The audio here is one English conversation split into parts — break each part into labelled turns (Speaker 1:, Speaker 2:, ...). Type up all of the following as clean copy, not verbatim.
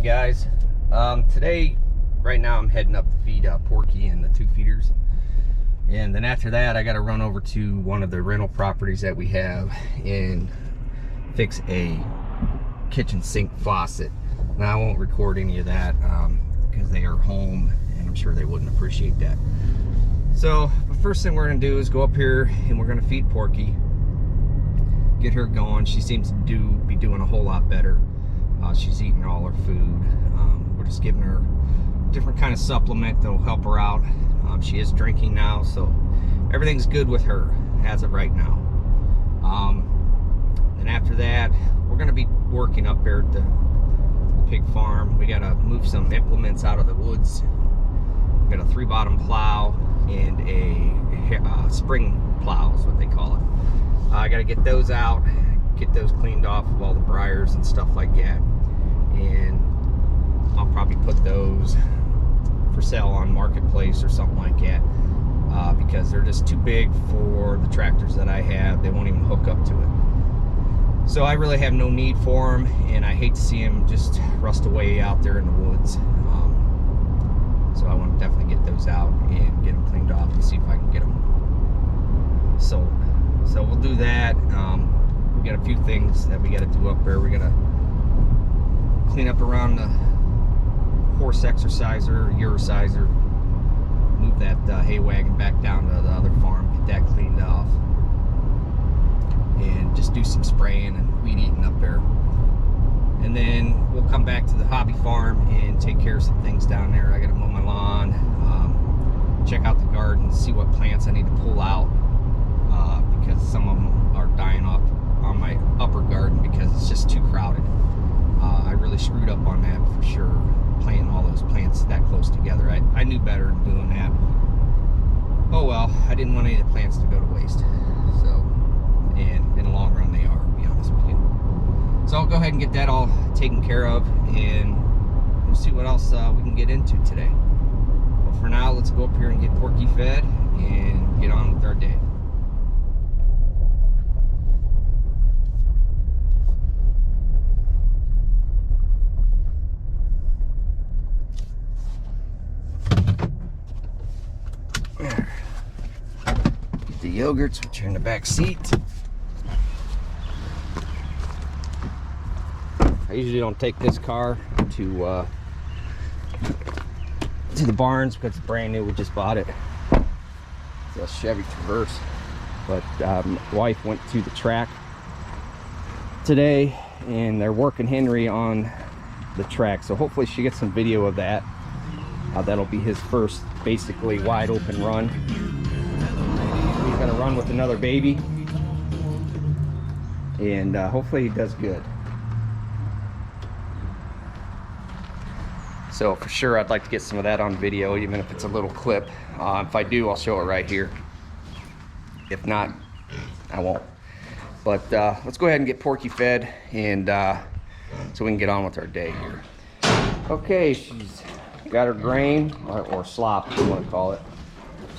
Speaker 1: guys. Today, right now I'm heading up to feed Porky and the 2 feeders, and then after that I got to run over to one of the rental properties that we have and fix a kitchen sink faucet. Now I won't record any of that because they are home and I'm sure they wouldn't appreciate that. So the first thing we're going to do is go up here and we're going to feed Porky, get her going. She seems to be doing a whole lot better. She's eating all her food. We're just giving her a different kind of supplement that'll help her out. She is drinking now, so everything's good with her as of right now. And after that, we're going to be working up there at the pig farm. We got to move some implements out of the woods. We got a 3-bottom plow and a spring plow is what they call it. I got to get those out, get those cleaned off of all the briars and stuff like that, and I'll probably put those for sale on Marketplace or something like that, because they're just too big for the tractors that I have. They won't even hook up to it. So I really have no need for them, and I hate to see them just rust away out there in the woods. So I want to definitely get those out and get them cleaned off and see if I can get them sold. So we'll do that. We got a few things that we got to do up there. We're gonna clean up around the horse exerciser, uricizer, move that hay wagon back down to the other farm, get that cleaned off, and just do some spraying and weed eating up there. And then we'll come back to the hobby farm and take care of some things down there. I got to mow my lawn, check out the garden, see what plants I need to pull out, because some of them are dying off on my upper garden because it's just too crowded. I really screwed up on that for sure, planting all those plants that close together. I knew better than doing that. Oh well, I didn't want any of the plants to go to waste. So, and in the long run they are, to be honest with you. So I'll go ahead and get that all taken care of, and we'll see what else we can get into today. But for now, let's go up here and get Porky fed and get on with our day. Get the yogurts, which are in the back seat. I usually don't take this car to the barns because it's brand new. We just bought it. It's a Chevy Traverse, but my wife went to the track today and they're working Henry on the track, so hopefully she gets some video of that. That'll be his first basically wide open run. He's gonna run with another baby, and hopefully he does good. So for sure I'd like to get some of that on video, even if it's a little clip. If I do, I'll show it right here. If not, I won't. But let's go ahead and get Porky fed, and so we can get on with our day here. Okay, she's got her grain, or slop, if you want to call it.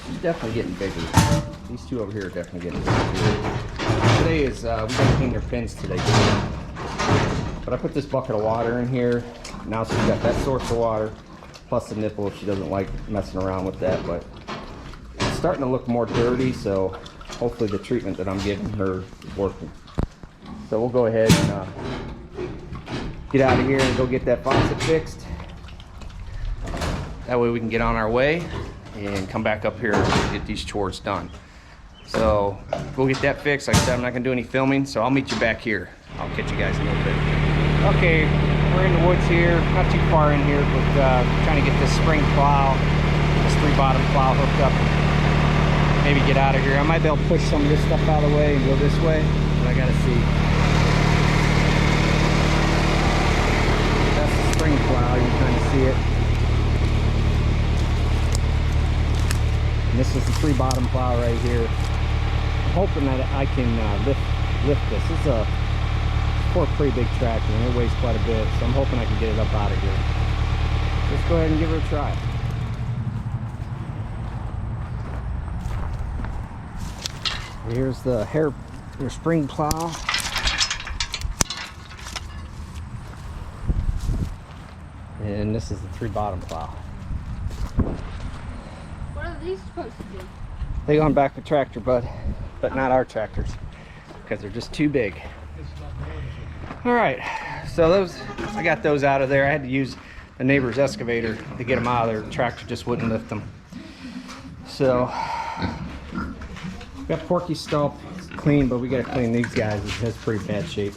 Speaker 1: She's definitely getting bigger. These two over here are definitely getting bigger. Today is, we got to clean their pins today. But I put this bucket of water in here. Now she's got that source of water, plus the nipple if she doesn't like messing around with that. But it's starting to look more dirty, so hopefully the treatment that I'm giving her is working. So we'll go ahead and get out of here and go get that faucet fixed. That way we can get on our way and come back up here and get these chores done. So we'll get that fixed. Like I said, I'm not gonna do any filming, so I'll meet you back here. I'll catch you guys in a little bit. Okay, we're in the woods here, not too far in here, but trying to get this spring plow, this 3-bottom plow hooked up, and maybe get out of here. I might be able to push some of this stuff out of the way and go this way, but I gotta see. That's the spring plow, you can kind of see it. And this is the 3-bottom plow right here. I'm hoping that I can lift this. This is a pretty big tractor and it weighs quite a bit, so I'm hoping I can get it up out of here. Let's go ahead and give her a try. Here's the spring plow. And this is the 3-bottom plow.
Speaker 2: What are these supposed to do?
Speaker 1: They go on back with tractor, bud, but not our tractors because they're just too big. All right, so those, I got those out of there. I had to use a neighbor's excavator to get them out of there. The tractor just wouldn't lift them. So, got Porky's stall clean, but we got to clean these guys. It's pretty bad shape.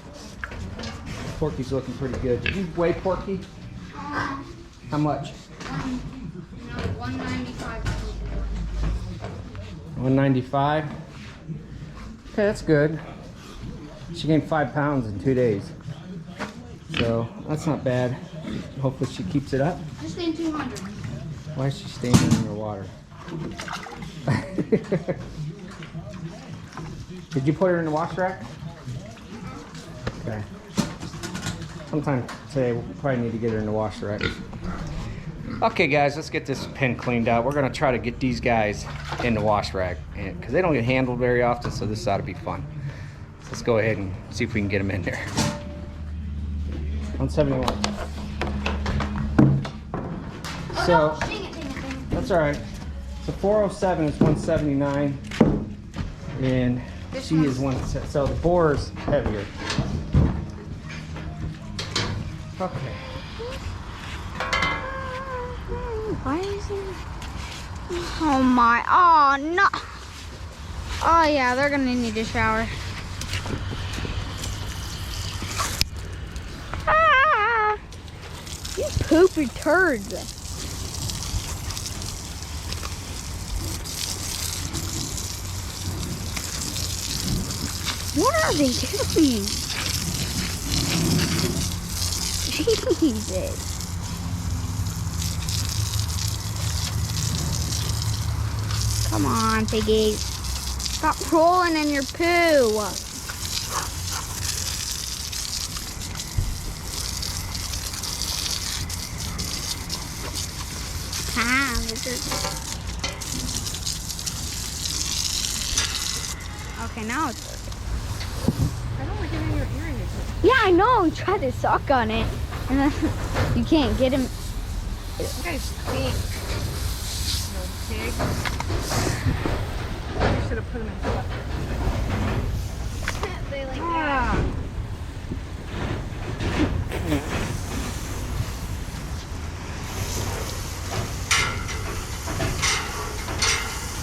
Speaker 1: Porky's looking pretty good. Did you weigh Porky? How much?
Speaker 2: 195.
Speaker 1: 195. Okay, that's good. She gained 5 pounds in 2 days, so that's not bad. Hopefully she keeps it up.
Speaker 2: Just gained 200.
Speaker 1: Why is she staying in her water? Did you put her in the wash rack? Okay. Sometime today we'll probably need to get her in the wash rack. Okay guys, let's get this pen cleaned out. We're gonna try to get these guys in the wash rack because they don't get handled very often, so this ought to be fun. So let's go ahead and see if we can get them in there. 171. So, that's all right. So 407 is 179, and she is 1. So the boar is heavier. Okay.
Speaker 2: Why is it? Oh my! Oh no! Oh yeah, they're gonna need a shower. Ah! You poopy turds. What are they doing? Jesus. Come on, piggies. Stop rolling in your poo. Ah, lizard. Okay, now it's working.
Speaker 3: I don't like getting your earring.
Speaker 2: Yeah, I know. You tried to suck on it, and then you can't get him.
Speaker 3: You guys stink. No pig. You should have put them in stuff.
Speaker 2: They like
Speaker 3: Ah.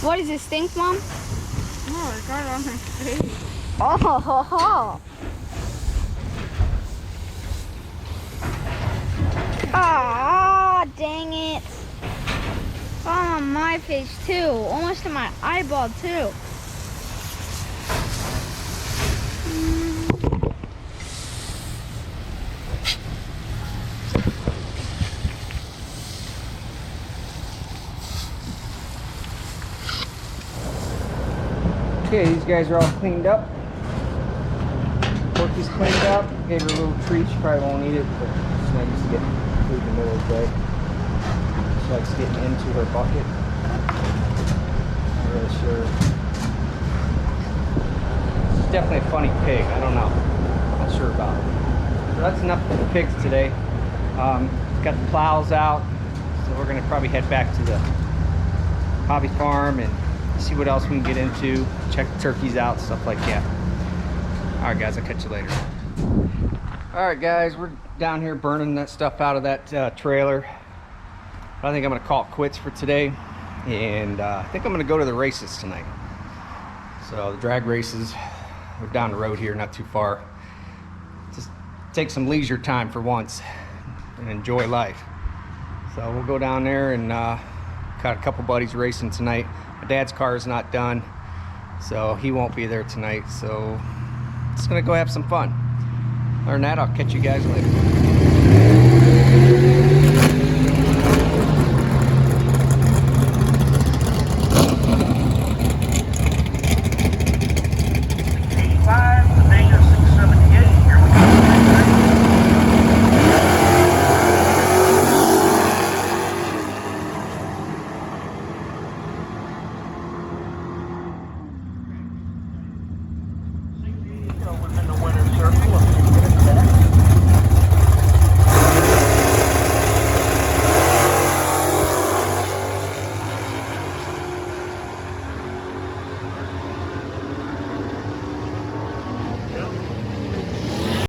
Speaker 2: What does it stink, Mom?
Speaker 3: Oh, I got it on my face.
Speaker 2: Oh, ho, ho, ho. Ah, dang it. Oh, on my face too. Almost in my eyeball too.
Speaker 1: Okay, these guys are all cleaned up. Porky's cleaned up. Gave her a little treat. She probably won't eat it, but she's not used to getting food in the middle of the day. She likes getting into her bucket. Not really sure. She's definitely a funny pig. I don't know. Not sure about it. So that's enough for the pigs today. Got the plows out, so we're gonna probably head back to the hobby farm and see what else we can get into, check the turkeys out, stuff like that. All right, guys, I'll catch you later. All right, guys, we're down here burning that stuff out of that trailer. I think I'm gonna call it quits for today, and I think I'm gonna go to the races tonight. So the drag races, we're down the road here, not too far. Just take some leisure time for once and enjoy life. So we'll go down there and got a couple buddies racing tonight. My dad's car is not done, so he won't be there tonight. So just gonna go have some fun. Other than that, I'll catch you guys later.